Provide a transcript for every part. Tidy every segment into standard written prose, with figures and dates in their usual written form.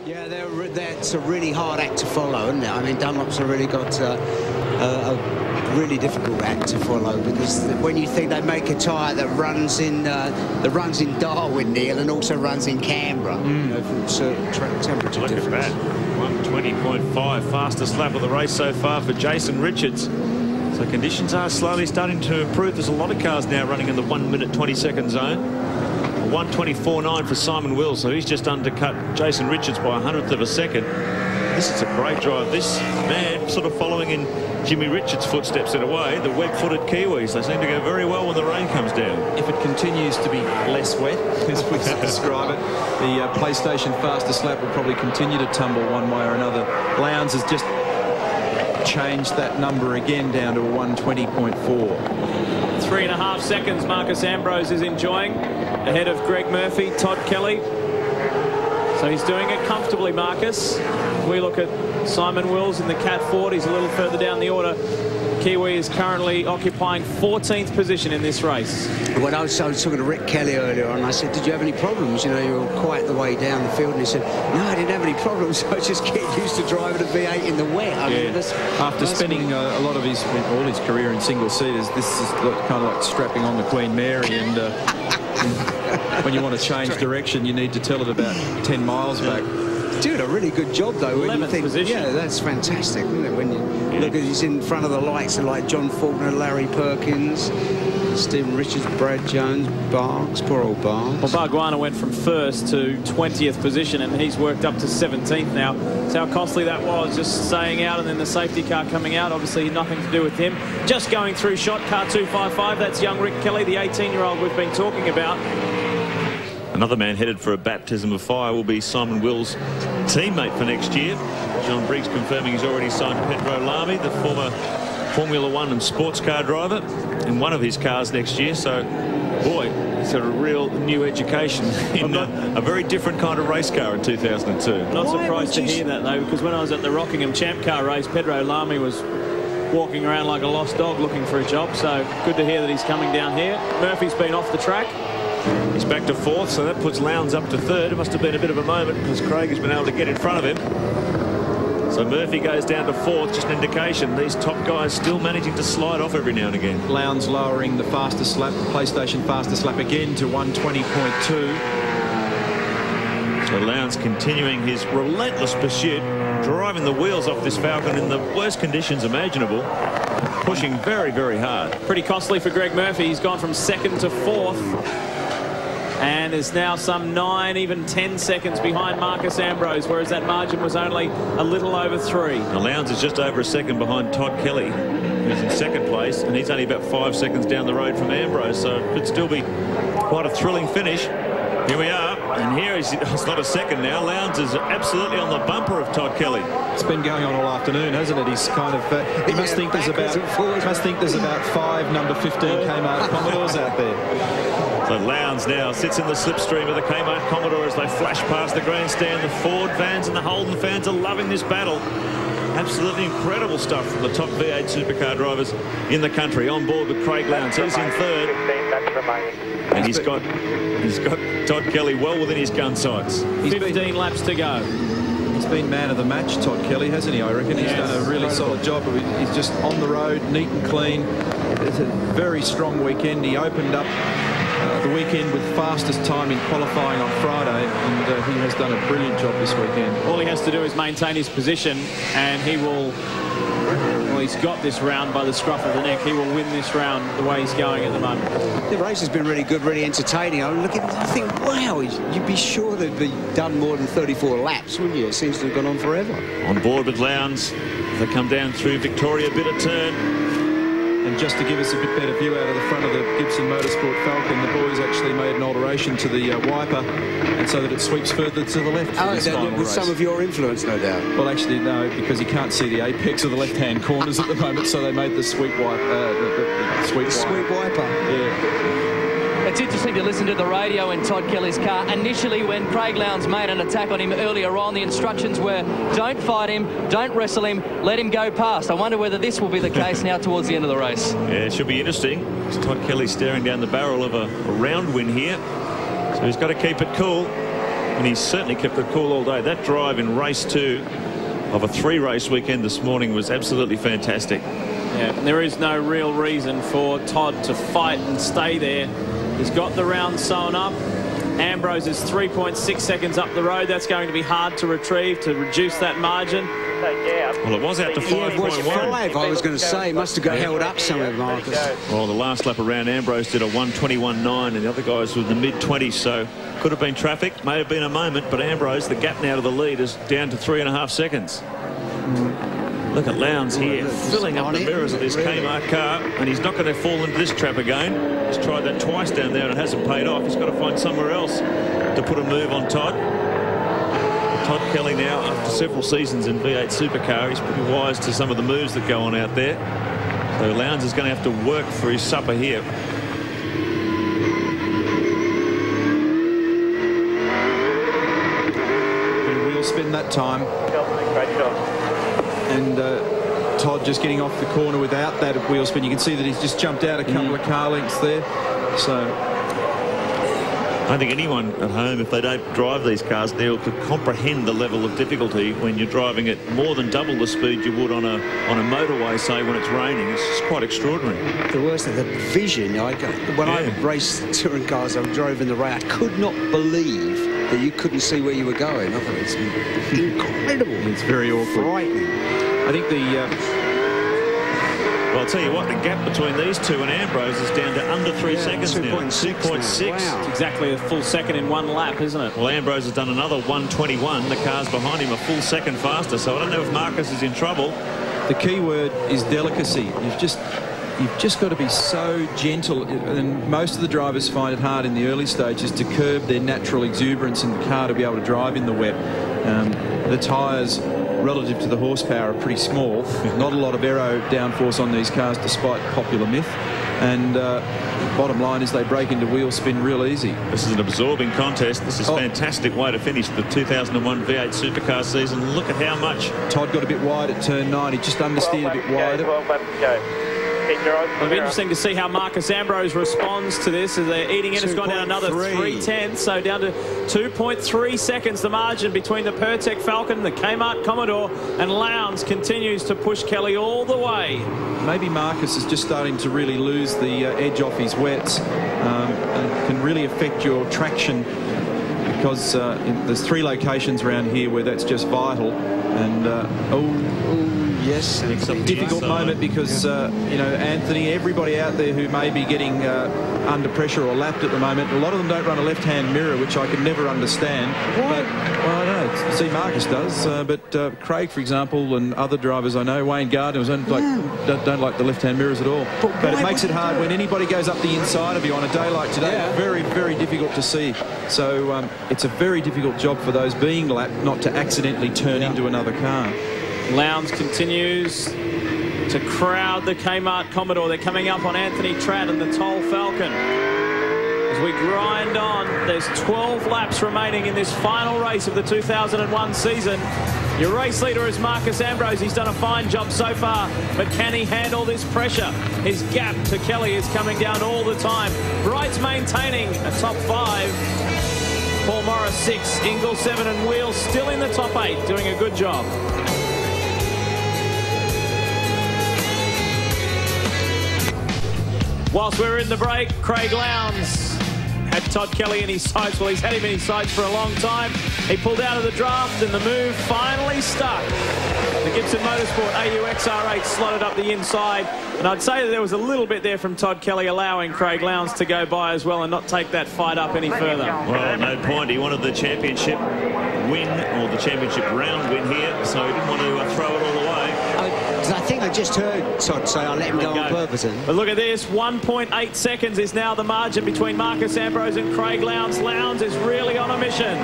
Yeah, that's a really hard act to follow, isn't it? I mean, Dunlop's really got a really difficult act to follow, because when you think they make a tyre that runs in Darwin, Neil, and also runs in Canberra, you know, from certain temperature difference. Look at that, 120.5, fastest lap of the race so far for Jason Richards. So conditions are slowly starting to improve. There's a lot of cars now running in the 1 minute 20 second zone. 124.9 for Simon Wills, so he's just undercut Jason Richards by 100th of a second. This is a great drive. This man sort of following in Jimmy Richards' footsteps in a way, the web-footed Kiwis. They seem to go very well when the rain comes down. If it continues to be less wet, as we describe it, the PlayStation fastest lap will probably continue to tumble one way or another. Lowndes has just changed that number again down to a 120.4. 3.5 seconds Marcus Ambrose is enjoying ahead of Greg Murphy, Todd Kelly. So he's doing it comfortably, Marcus. If we look at Simon Wills in the Cat Ford, he's a little further down the order. Kiwi is currently occupying 14th position in this race. When I was talking to Rick Kelly earlier on, I said, did you have any problems? You know, you were quite the way down the field. And he said, no, I didn't have any problems. I just get used to driving a V8 in the wet. I mean, after spending a lot of all his career in single-seaters, this is kind of like strapping on the Queen Mary, and when you want to change direction, you need to tell it about 10 miles back. Doing a really good job, though. 11th position. Yeah, that's fantastic, isn't it? When you look at, he's in front of the likes of like John Faulkner, Larry Perkins, Stephen Richards, Brad Jones, Barks, poor old Barks. Well, Bargwanna went from 1st to 20th position, and he's worked up to 17th now. So how costly that was, just staying out and then the safety car coming out. Obviously nothing to do with him. Just going through shot, car 255. That's young Rick Kelly, the 18-year-old we've been talking about. Another man headed for a baptism of fire will be Simon Wills' teammate for next year. John Briggs confirming he's already signed Pedro Lamy, the former Formula One and sports car driver, in one of his cars next year. So, boy, it's a real new education in a very different kind of race car in 2002. Not surprised to hear that, though, because when I was at the Rockingham Champ Car race, Pedro Lamy was walking around like a lost dog looking for a job. So good to hear that he's coming down here. Murphy's been off the track. He's back to 4th, so that puts Lowndes up to 3rd. It must have been a bit of a moment because Craig has been able to get in front of him. So Murphy goes down to 4th, just an indication these top guys still managing to slide off every now and again. Lowndes lowering the fastest lap, the PlayStation fastest lap again to 120.2. So Lowndes continuing his relentless pursuit, driving the wheels off this Falcon in the worst conditions imaginable, pushing very, very hard. Pretty costly for Greg Murphy. He's gone from 2nd to 4th. And is now some 9, even 10 seconds behind Marcus Ambrose, whereas that margin was only a little over 3. Now Lowndes is just over a second behind Todd Kelly, who's in 2nd place, and he's only about 5 seconds down the road from Ambrose, so it could still be quite a thrilling finish. Here we are, and here it's not a second now. Lowndes is absolutely on the bumper of Todd Kelly. It's been going on all afternoon, hasn't it? He's kind of he must think there's about 5 number 15 Kmart Commodores out there. So Lowndes now sits in the slipstream of the Kmart Commodore as they flash past the grandstand. The Ford fans and the Holden fans are loving this battle. Absolutely incredible stuff from the top V8 supercar drivers in the country. On board with Craig Lowndes. He's in 3rd. And he's got Todd Kelly well within his gun sights. 15 laps to go. He's been man of the match, Todd Kelly, hasn't he? I reckon he's done a really solid job. He's just on the road, neat and clean. It's a very strong weekend. He opened up the weekend with fastest time in qualifying on Friday, and he has done a brilliant job this weekend. All he has to do is maintain his position, and he will... Well, he's got this round by the scruff of the neck. He will win this round the way he's going at the moment. The race has been really good, really entertaining. I think, wow, you'd be sure they'd be done more than 34 laps, wouldn't you? It seems to have gone on forever. On board with Lowndes. They come down through Victoria Bitter turn. And just to give us a bit better view out of the front of the Gibson Motorsport Falcon, the boys actually made an alteration to the wiper, and so that it sweeps further to the left. With some of your influence, no doubt. Well, actually, no, because you can't see the apex of the left-hand corners at the moment, so they made the sweep wiper. The sweep wiper. Yeah. It's interesting to listen to the radio in Todd Kelly's car. Initially, when Craig Lowndes made an attack on him earlier on, the instructions were, don't fight him, don't wrestle him, let him go past. I wonder whether this will be the case now towards the end of the race. Yeah, it should be interesting. Todd Kelly staring down the barrel of a round win here. So he's got to keep it cool. And he's certainly kept it cool all day. That drive in race 2 of a 3-race weekend this morning was absolutely fantastic. Yeah, there is no real reason for Todd to fight and stay there. He's got the round sewn up. Ambrose is 3.6 seconds up the road. That's going to be hard to retrieve to reduce that margin. Well, it was out to 5.1. Yeah, it was 5, I was going to say. Must have got held up somewhere, Marcus. Well, the last lap around, Ambrose did a 1:21.9, and the other guys were in the mid-20s, so could have been traffic, may have been a moment, but Ambrose, the gap now to the lead is down to 3.5 seconds. Look at Lowndes here, filling up the mirrors of this Kmart car, and he's not going to fall into this trap again. He's tried that twice down there and it hasn't paid off. He's got to find somewhere else to put a move on Todd. Todd Kelly now, after several seasons in V8 Supercar, he's pretty wise to some of the moves that go on out there. So Lowndes is going to have to work for his supper here. Wheel spin that time. And Todd just getting off the corner without that wheel spin. You can see that he's just jumped out a couple of car lengths there. So I don't think anyone at home, if they don't drive these cars, Neil, could comprehend the level of difficulty when you're driving at more than double the speed you would on a motorway, say, when it's raining. It's just quite extraordinary. The worst of the vision. When I raced touring cars, I drove in the rain. I could not believe that you couldn't see where you were going. I thought it's incredible. It's very awkward. Frightening. I think the... Well, I'll tell you what, the gap between these two and Ambrose is down to under 3 seconds now. 2.6. Wow. It's exactly a full second in one lap, isn't it? Well, Ambrose has done another 1:21. The cars behind him a full second faster, so I don't know if Marcus is in trouble. The key word is delicacy. You've just got to be so gentle, and most of the drivers find it hard in the early stages to curb their natural exuberance in the car to be able to drive in the wet. The tyres relative to the horsepower are pretty small. Not a lot of aero downforce on these cars despite popular myth, and bottom line is they break into wheel spin real easy. This is an absorbing contest. This is a fantastic way to finish the 2001 V8 Supercar season. Look at how much Todd got a bit wide at turn 9. He just understeered a bit wider. It'll be interesting to see how Marcus Ambrose responds to this as they're eating in. It's gone down another 3/10, so down to 2.3 seconds the margin between the Pertec Falcon, the Kmart Commodore, and Lowndes continues to push Kelly all the way. Maybe Marcus is just starting to really lose the edge off his wets, and can really affect your traction, because there's 3 locations around here where that's just vital. And yes, it's a difficult moment because you know, Anthony, everybody out there who may be getting under pressure or lapped at the moment, a lot of them don't run a left-hand mirror, which I could never understand. But well, I don't know. See, Marcus does, but Craig, for example, and other drivers I know, Wayne Gardner, don't like the left-hand mirrors at all. But it makes it hard when anybody goes up the inside of you on a day like today. Yeah. Very, very difficult to see. So it's a very difficult job for those being lapped not to accidentally turn into another car. Lowndes continues to crowd the Kmart Commodore. They're coming up on Anthony Tratt and the Toll Falcon. As we grind on, there's 12 laps remaining in this final race of the 2001 season. Your race leader is Marcus Ambrose. He's done a fine job so far, but can he handle this pressure? His gap to Kelly is coming down all the time. Bright's maintaining a top 5. Paul Morris 6, Ingle 7, and Wheel still in the top 8, doing a good job. Whilst we're in the break, Craig Lowndes had Todd Kelly in his sights. Well, he's had him in his sights for a long time. He pulled out of the draft and the move finally stuck. The Gibson Motorsport AU XR8 slotted up the inside. And I'd say that there was a little bit there from Todd Kelly allowing Craig Lowndes to go by as well and not take that fight up any further. Well, no point. He wanted the championship win, or the championship round win here, so he didn't want to throw it all away. I think I just heard Todd say I let him go on purpose. But look at this, 1.8 seconds is now the margin between Marcus Ambrose and Craig Lowndes. Lowndes is really on a mission.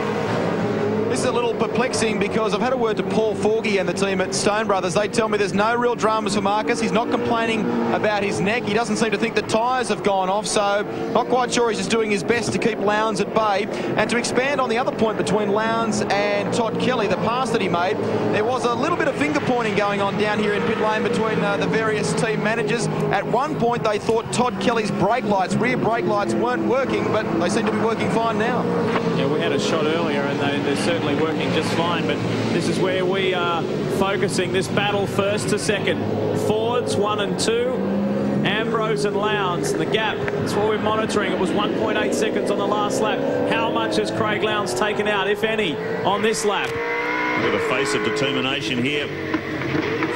this is a little perplexing because I've had a word to Paul Forgy and the team at Stone Brothers. They tell me there's no real dramas for Marcus. He's not complaining about his neck. He doesn't seem to think the tyres have gone off, so not quite sure. He's just doing his best to keep Lowndes at bay. And to expand on the other point between Lowndes and Todd Kelly, the pass that he made, there was a little bit of finger pointing going on down here in pit lane between the various team managers. At one point they thought Todd Kelly's brake lights, rear brake lights, weren't working, but they seem to be working fine now. Yeah, we had a shot earlier and they're certainly working just fine, but this is where we are focusing this battle first to second. Fords 1 and 2. Ambrose and Lowndes, and the gap, that's what we're monitoring. It was 1.8 seconds on the last lap. How much has Craig Lowndes taken out, if any, on this lap? With a face of determination here.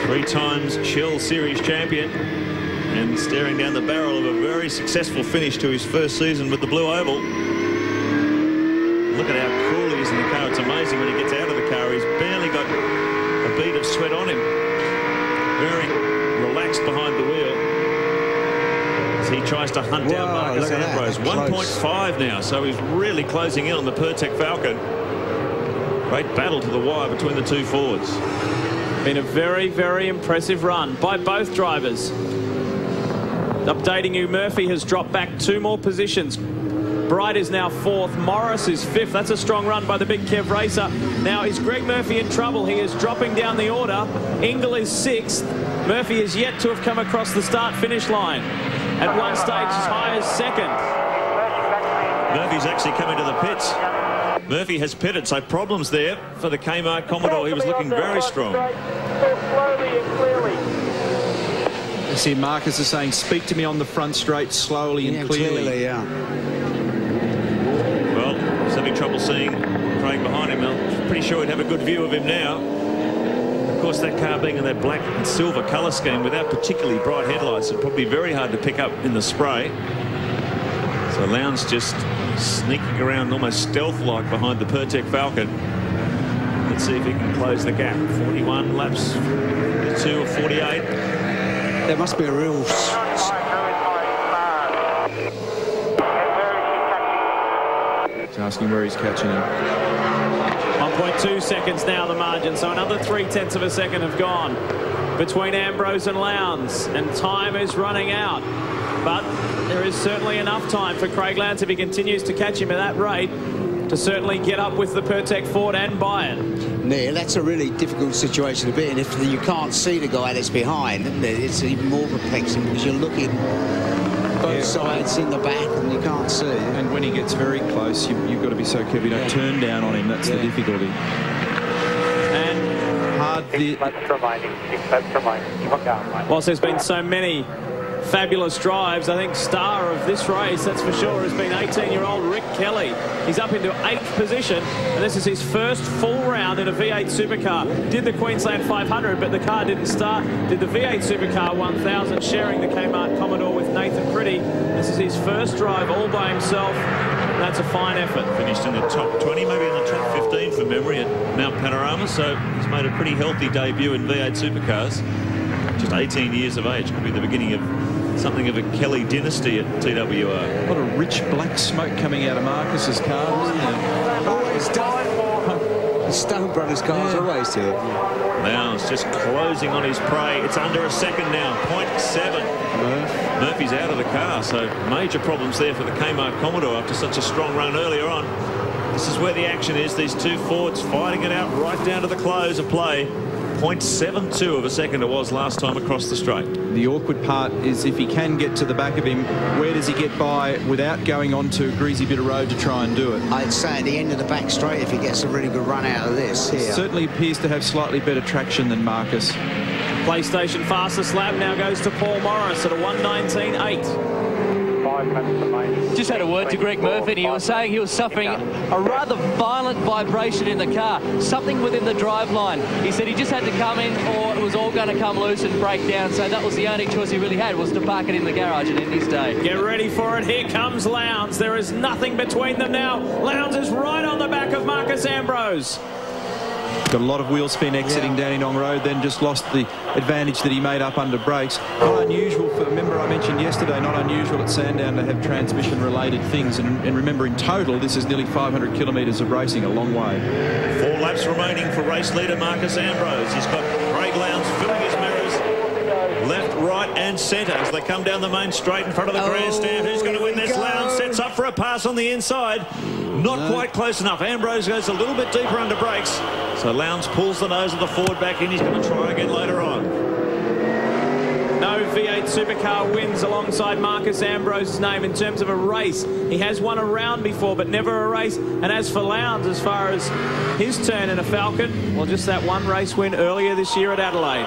3 times Shell Series champion and staring down the barrel of a very successful finish to his first season with the Blue Oval. Look at how cool he is in the car. It's amazing when he gets out of the car. He's barely got a bead of sweat on him. Very relaxed behind the wheel. He tries to hunt down Marcus Ambrose. 1.5 now, so he's really closing in on the Pertec Falcon. Great battle to the wire between the two Fords. Been a very, very impressive run by both drivers. Updating you, Murphy has dropped back 2 more positions. Bright is now 4th. Morris is 5th. That's a strong run by the Big Kev racer. Now, is Greg Murphy in trouble? He is dropping down the order. Ingle is 6th. Murphy is yet to have come across the start-finish line. At one stage as high as 2nd. Murphy's actually coming to the pits. Murphy has pitted, so problems there for the Kmart Commodore. He was looking very strong. You see Marcus is saying, speak to me on the front straight slowly and clearly. Well, he's having trouble seeing Craig behind him. I'm pretty sure he'd have a good view of him now. Of course, that car being in that black and silver colour scheme without particularly bright headlights, it'd probably be very hard to pick up in the spray. So Lowndes just sneaking around almost stealth-like behind the Pertec Falcon. Let's see if he can close the gap. 41 laps, 2 or 48. There must be a real... He's asking where he's catching him. 1.2 seconds now the margin, so another 0.3 of a second have gone between Ambrose and Lowndes, and time is running out. But there is certainly enough time for Craig Lowndes, if he continues to catch him at that rate, to certainly get up with the Pertec Ford and buy it. Neil, that's a really difficult situation to be in if you can't see the guy that's behind, isn't it? It's even more perplexing because you're looking both sides in the back and you can't see. And when he gets very close, you've got to be so careful you don't turn down on him. That's the difficulty. And hard. Whilst there's been so many fabulous drives, I think star of this race, that's for sure, has been 18-year-old Rick Kelly. He's up into 8th position, and this is his first full round in a V8 Supercar. Did the Queensland 500, but the car didn't start. Did the V8 Supercar 1000, sharing the Kmart Commodore with Nathan Pretty. This is his first drive all by himself. That's a fine effort. Finished in the top 20, maybe in the top 15 from memory at Mount Panorama, so he's made a pretty healthy debut in V8 Supercars. Just 18 years of age. Could be the beginning of something of a Kelly dynasty at TWR. A lot of rich black smoke coming out of Marcus's car, isn't there? Always done. The Stone Brothers cars always do. Lowndes just closing on his prey. It's under a second now, 0.7. Murphy's out of the car, so major problems there for the Kmart Commodore after such a strong run earlier on. This is where the action is. These two Fords fighting it out right down to the close of play. 0.72 of a second it was last time across the straight. The awkward part is if he can get to the back of him, where does he get by without going onto a greasy bit of road to try and do it? I'd say at the end of the back straight if he gets a really good run out of this here. Certainly appears to have slightly better traction than Marcus. PlayStation fastest lap now goes to Paul Morris at a 1:19.8. Just had a word to Greg Murphy. He was saying he was suffering a rather violent vibration in the car, something within the driveline. He said he just had to come in or it was all going to come loose and break down, so that was the only choice he really had, was to park it in the garage and end his day. Get ready for it. Here comes Lowndes. There is nothing between them now. Lowndes is right on the back of Marcus Ambrose. Got a lot of wheel spin exiting Dandenong Road, then just lost the advantage that he made up under brakes. Not unusual for, remember I mentioned yesterday, not unusual at Sandown to have transmission-related things. And remember, in total, this is nearly 500 kilometres of racing, a long way. 4 laps remaining for race leader Marcus Ambrose. He's got Craig Lowndes filling his mirrors left, right and centre as they come down the main straight in front of the grandstand. Who's going to win this? Lowndes sets up for a pass on the inside. Not quite close enough. Ambrose goes a little bit deeper under brakes. So Lowndes pulls the nose of the Ford back in. He's going to try again later on. No V8 Supercar wins alongside Marcus Ambrose's name in terms of a race. He has won a round before, but never a race. And as for Lowndes, as far as his turn in a Falcon, well, just that one race win earlier this year at Adelaide.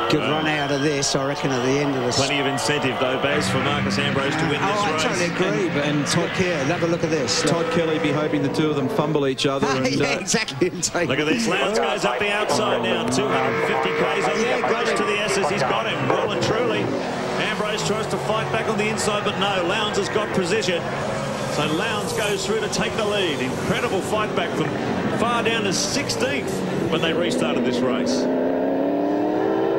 Good run out of this, I reckon, at the end of the... Plenty of incentive, though, Baz, for Marcus Ambrose to win this race. I totally agree, but Todd Kelly, have a look at this. Todd Kelly be hoping the two of them fumble each other. And, yeah, exactly. Look at this. Lowndes goes up the outside now. 250 k's on the approach to the S's. He's got him, well and truly. Ambrose tries to fight back on the inside, but no, Lowndes has got position. So Lowndes goes through to take the lead. Incredible fight back from far down to 16th when they restarted this race.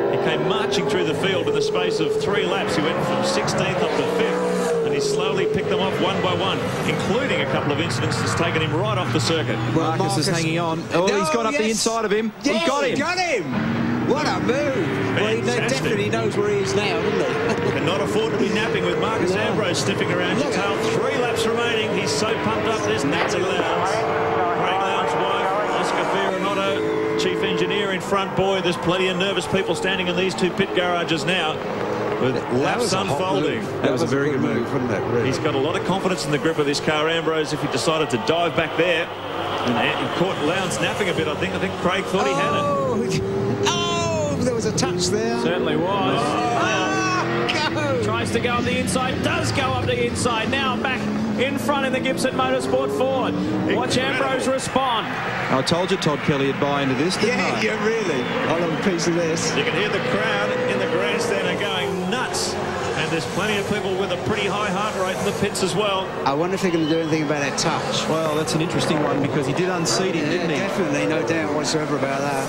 He came marching through the field in the space of 3 laps. He went from 16th up to 5th, and he slowly picked them off one by one, including a couple of incidents that's taken him right off the circuit. Well, Marcus is hanging on. Oh, he's gone up the inside of him. Yes, he got him. Got him. What a move. Well, he definitely knows where he is now, doesn't he? Cannot afford to be napping with Marcus Ambrose sniffing around your tail. 3 laps remaining. He's so pumped up. There's Nancy Lowndes. Craig Lowndes' wife, Oscar Fiorinato, chief engineer in front. Boy, there's plenty of nervous people standing in these 2 pit garages now with laps unfolding. That was a very good move, wasn't it? Really? He's got a lot of confidence in the grip of this car, Ambrose, if he decided to dive back there. And he caught Lowndes napping a bit, I think. I think Craig thought he had it. Oh, there was a touch there. Certainly was. Go. Tries to go up the inside, does go up the inside. Now back in front in the Gibson Motorsport Ford. Watch Ambrose respond. I told you Todd Kelly would buy into this, didn't I? Yeah, really. I'll have a piece of this. You can hear the crowd in the grandstand are going nuts. And there's plenty of people with a pretty high heart rate in the pits as well. I wonder if they're going to do anything about that touch. Well, that's an interesting one because he did unseat him, didn't he? Definitely, no doubt whatsoever about that.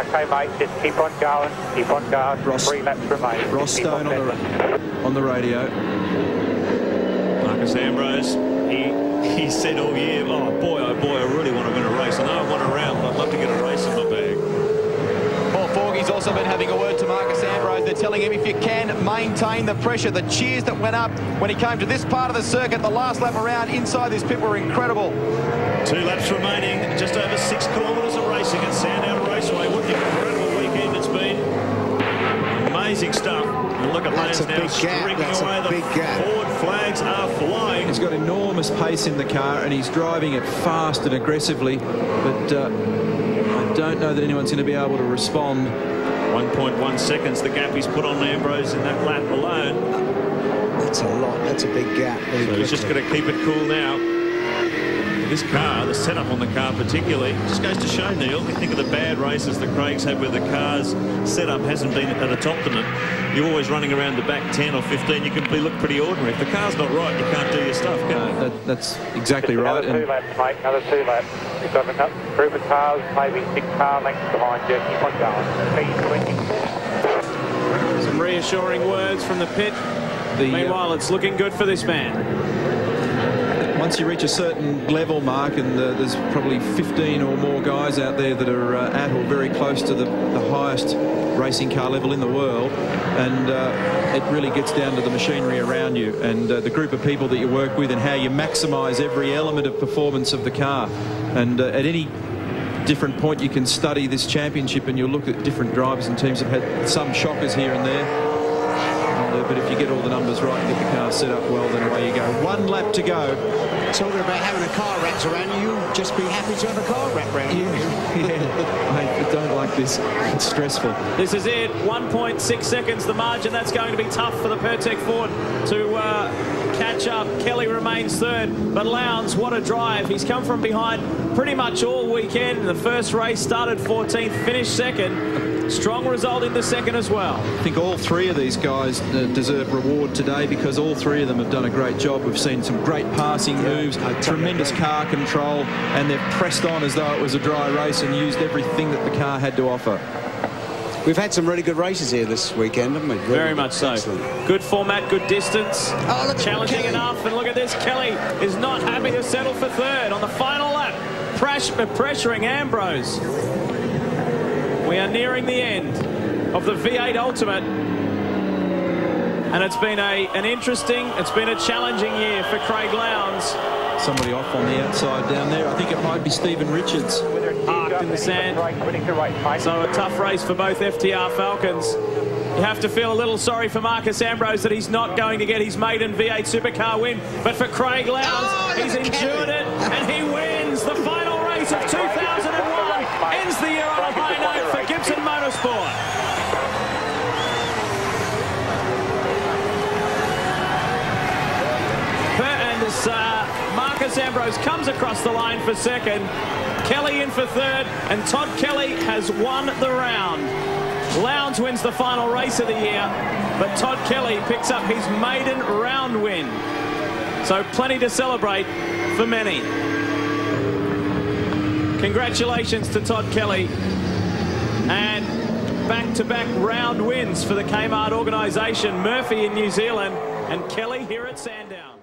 Okay, mate, just keep on going. Keep on going. Ross, 3 laps remain. Ross Stone on the radio. Marcus Ambrose, he said all year, oh boy, I really want to win a race. I know I won a round, but I'd love to get a race in my bag. Paul Forgey's also been having a word to Marcus Ambrose. They're telling him if you can maintain the pressure, the cheers that went up when he came to this part of the circuit, the last lap around inside this pit were incredible. 2 laps remaining, just over 6 kilometres of racing at Sandown Raceway. What an incredible weekend it's been. Amazing stuff. And look at Lowndes now streaking away. The Ford flags are flying. He's got enormous pace in the car and he's driving it fast and aggressively, but I don't know that anyone's going to be able to respond. 1.1 seconds the gap he's put on Ambrose in that lap alone. That's a lot. That's a big gap. So he's just going to keep it cool now. This car, the setup on the car particularly, just goes to show, Neil, you think of the bad races that Craig's had where the car's setup hasn't been at a optimum. You're always running around the back 10 or 15. You can look pretty ordinary. If the car's not right, you can't do your stuff, can you? That's exactly right. Another 2 laps, mate. Another 2 laps. You've got a group of cars, maybe 6 car lengths behind you. Keep on going. P20. Some reassuring words from the pit. Meanwhile, it's looking good for this man. Once you reach a certain level, Mark, and there's probably 15 or more guys out there that are at or very close to the highest racing car level in the world, and it really gets down to the machinery around you and the group of people that you work with and how you maximise every element of performance of the car. And at any different point you can study this championship and you'll look at different drivers and teams have had some shockers here and there. But if you get all the numbers right and get the car set up well, then away you go. 1 lap to go. Talking about having a car wrapped around you, you'll just be happy to have a car wrapped around you. Yeah, I don't like this. It's stressful. This is it. 1.6 seconds the margin. That's going to be tough for the Pertec Ford to catch up. Kelly remains 3rd, but Lowndes, what a drive. He's come from behind pretty much all weekend. The first race started 14th, finished 2nd. Strong result in the second as well. I think all three of these guys deserve reward today because all three of them have done a great job. We've seen some great passing moves, tremendous car control, and they've pressed on as though it was a dry race and used everything that the car had to offer. We've had some really good races here this weekend, haven't we? Very much so. Excellent. Good format, good distance. Oh, look, challenging Kelly. enough, and look at this. Kelly is not happy to settle for third on the final lap. Pressuring Ambrose. We are nearing the end of the V8 Ultimate, and it's been a challenging year for Craig Lowndes. Somebody off on the outside down there. I think it might be Stephen Richards. Parked in the sand. So a tough race for both FTR Falcons. You have to feel a little sorry for Marcus Ambrose that he's not going to get his maiden V8 Supercar win. But for Craig Lowndes, he's endured it, and he wins the final race of 2001. Ends the year on a high note for Gibson Motorsport. Marcus Ambrose comes across the line for second, Kelly in for third, and Todd Kelly has won the round. Lowndes wins the final race of the year, but Todd Kelly picks up his maiden round win. So plenty to celebrate for many. Congratulations to Todd Kelly, and back-to-back round wins for the Kmart organisation. Murphy in New Zealand and Kelly here at Sandown.